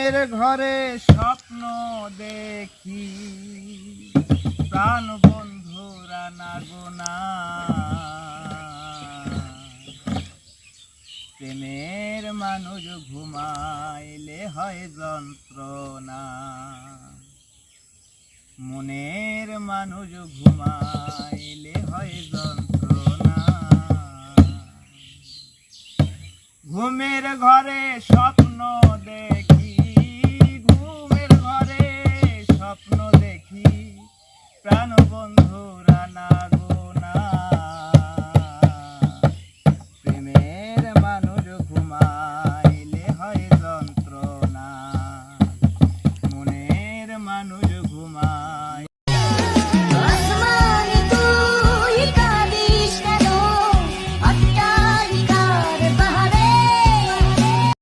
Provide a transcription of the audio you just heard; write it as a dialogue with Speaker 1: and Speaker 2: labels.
Speaker 1: ঘুমের ঘরে স্বপ্ন দেখি প্রাণ বন্ধুরা না গোনা, প্রেমের মানুষ ঘুমাইলে হয় যন্ত্রণা, মনের মানুষ ঘুমাইলে হয় যন্ত্রণা। ঘুমের ঘরে স্বপ্ন দেখি, ঘুমের ঘরে স্বপ্ন দেখি প্রাণ বন্ধু